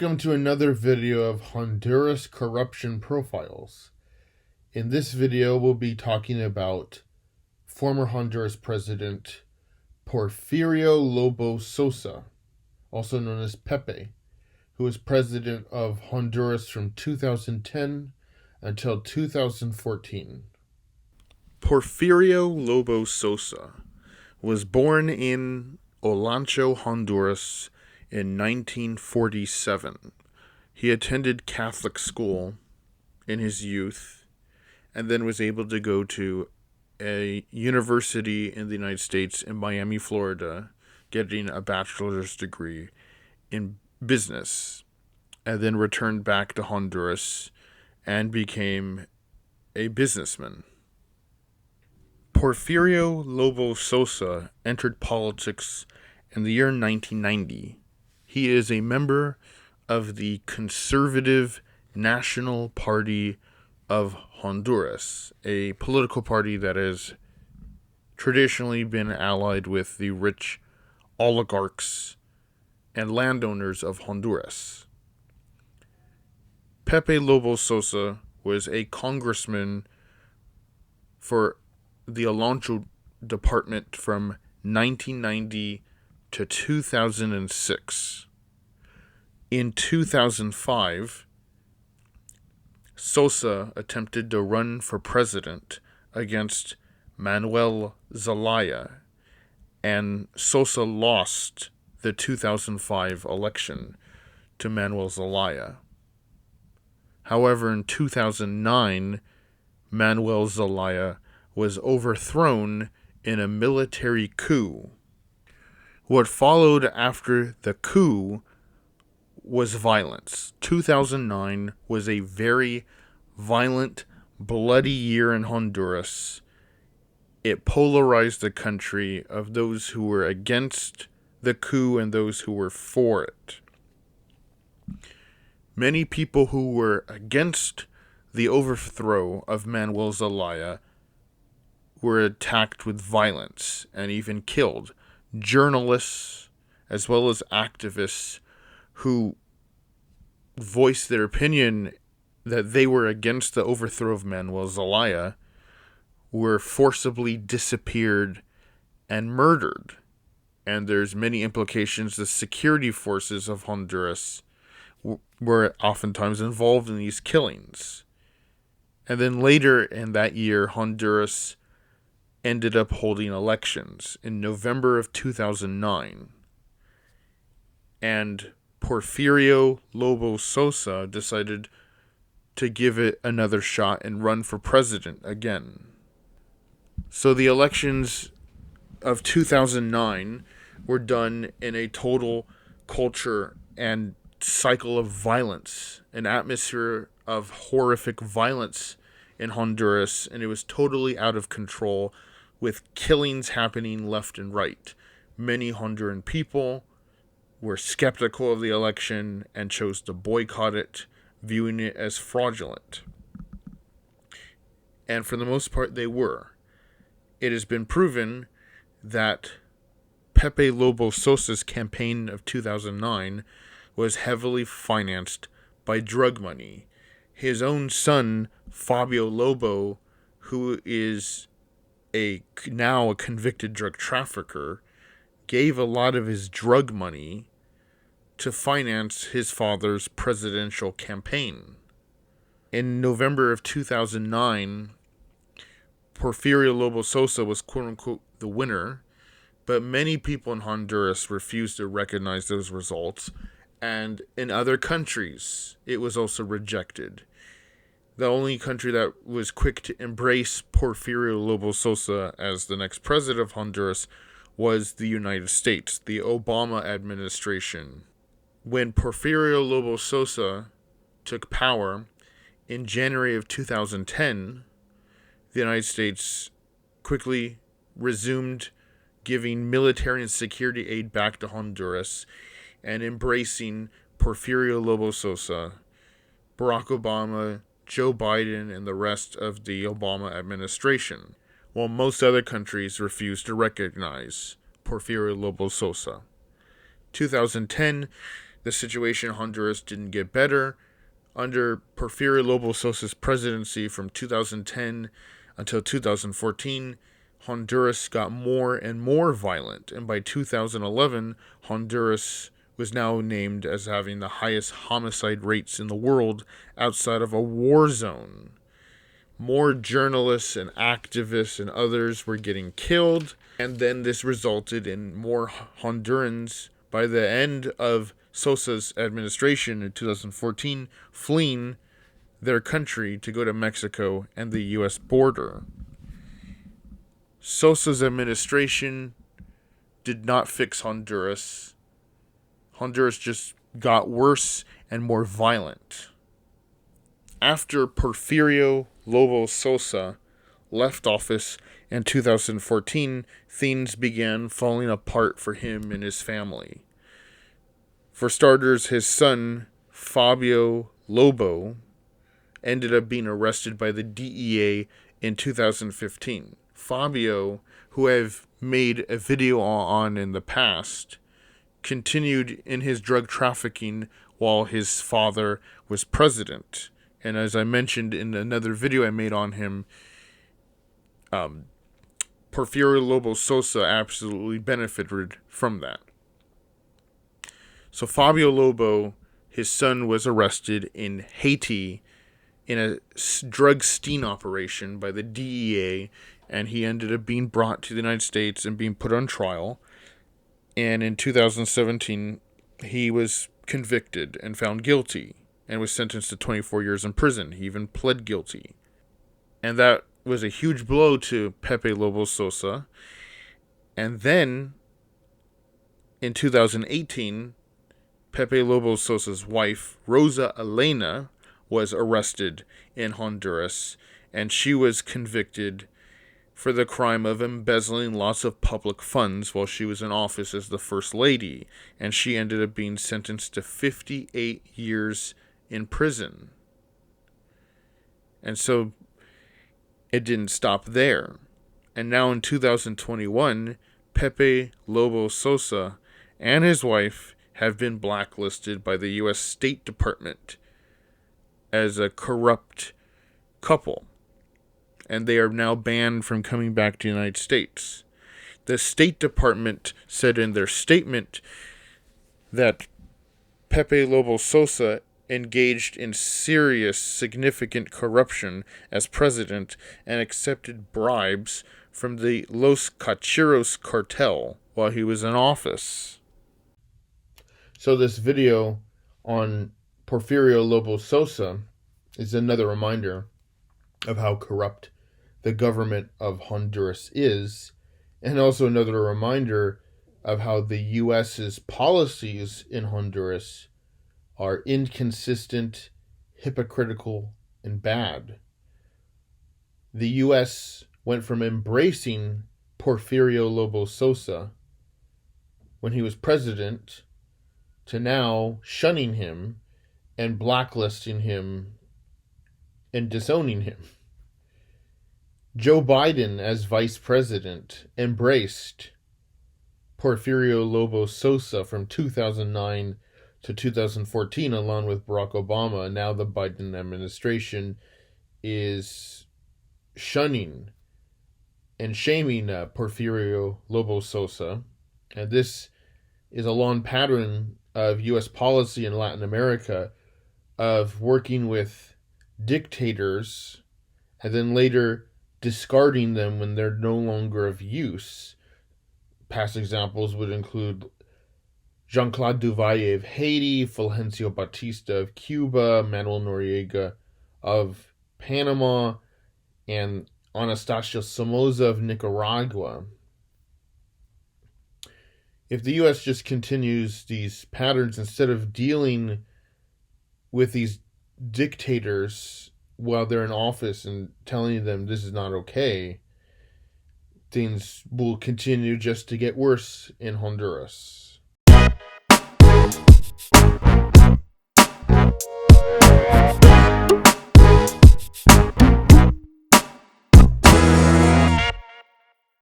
Welcome to another video of Honduras corruption profiles. In this video, we'll be talking about former Honduras President Porfirio Lobo Sosa, also known as Pepe, who was President of Honduras from 2010 until 2014. Porfirio Lobo Sosa was born in Olancho, Honduras in 1947. He attended Catholic school in his youth and then was able to go to a university in the United States in Miami, Florida, getting a bachelor's degree in business, and then returned back to Honduras and became a businessman. Porfirio Lobo Sosa entered politics in the year 1990. He is a member of the Conservative National Party of Honduras, a political party that has traditionally been allied with the rich oligarchs and landowners of Honduras. Pepe Lobo Sosa was a congressman for the Olancho department from 1990 to 2006. In 2005, Sosa attempted to run for president against Manuel Zelaya, and Sosa lost the 2005 election to Manuel Zelaya. However, in 2009, Manuel Zelaya was overthrown in a military coup. What followed after the coup was violence. 2009 was a very violent, bloody year in Honduras. It polarized the country of those who were against the coup and those who were for it. Many people who were against the overthrow of Manuel Zelaya were attacked with violence and even killed. Journalists as well as activists who voiced their opinion that they were against the overthrow of Manuel Zelaya were forcibly disappeared and murdered. And there's many implications. The security forces of Honduras were oftentimes involved in these killings. And then later in that year, Honduras ended up holding elections in November of 2009. And Porfirio Lobo Sosa decided to give it another shot and run for president again. So the elections of 2009 were done in a total culture and cycle of violence, an atmosphere of horrific violence in Honduras, and it was totally out of control, with killings happening left and right. Many Honduran people were skeptical of the election and chose to boycott it, viewing it as fraudulent. And for the most part, they were. It has been proven that Pepe Lobo Sosa's campaign of 2009 was heavily financed by drug money. His own son, Fabio Lobo, who is now a convicted drug trafficker, gave a lot of his drug money to finance his father's presidential campaign. In November of 2009, Porfirio Lobo Sosa was quote-unquote the winner, but many people in Honduras refused to recognize those results, and in other countries, it was also rejected. The only country that was quick to embrace Porfirio Lobo Sosa as the next president of Honduras was the United States, the Obama administration. When Porfirio Lobo Sosa took power in January of 2010, the United States quickly resumed giving military and security aid back to Honduras and embracing Porfirio Lobo Sosa. Barack Obama, Joe Biden, and the rest of the Obama administration, while most other countries refused to recognize Porfirio Lobo Sosa. 2010, The situation in Honduras didn't get better. Under Porfirio Lobo Sosa's presidency from 2010 until 2014, Honduras got more and more violent, and by 2011, Honduras was now named as having the highest homicide rates in the world outside of a war zone. More journalists and activists and others were getting killed, and then this resulted in more Hondurans, by the end of Sosa's administration in 2014, fleeing their country to go to Mexico and the U.S. border. Sosa's administration did not fix Honduras. Honduras just got worse and more violent. After Porfirio Lobo Sosa left office in 2014, things began falling apart for him and his family. For starters, his son, Fabio Lobo, ended up being arrested by the DEA in 2015. Fabio, who I've made a video on in the past, continued in his drug trafficking while his father was president. And as I mentioned in another video I made on him, Porfirio Lobo Sosa absolutely benefited from that. So Fabio Lobo, his son, was arrested in Haiti in a drug sting operation by the DEA, and he ended up being brought to the United States and being put on trial. And in 2017, he was convicted and found guilty and was sentenced to 24 years in prison. He even pled guilty. And that was a huge blow to Pepe Lobo Sosa. And then, in 2018, Pepe Lobo Sosa's wife, Rosa Elena, was arrested in Honduras, and she was convicted for the crime of embezzling lots of public funds while she was in office as the First Lady, and she ended up being sentenced to 58 years in prison. And so it didn't stop there. And now in 2021, Pepe Lobo Sosa and his wife have been blacklisted by the U.S. State Department as a corrupt couple, and they are now banned from coming back to the United States. The State Department said in their statement that Pepe Lobo Sosa engaged in serious, significant corruption as president and accepted bribes from the Los Cacheros cartel while he was in office. So this video on Porfirio Lobo Sosa is another reminder of how corrupt the government of Honduras is, and also another reminder of how the U.S.'s policies in Honduras are inconsistent, hypocritical, and bad. The U.S. went from embracing Porfirio Lobo Sosa when he was president to now shunning him and blacklisting him and disowning him. Joe Biden, as vice president, embraced Porfirio Lobo Sosa from 2009 to 2014, along with Barack Obama. And now the Biden administration is shunning and shaming Porfirio Lobo Sosa. And this is a long pattern of U.S. policy in Latin America of working with dictators and then later discarding them when they're no longer of use. Past examples would include Jean-Claude Duvalier of Haiti, Fulgencio Batista of Cuba, Manuel Noriega of Panama, and Anastasio Somoza of Nicaragua. If the U.S. just continues these patterns instead of dealing with these dictators while they're in office and telling them this is not okay, things will continue just to get worse in Honduras.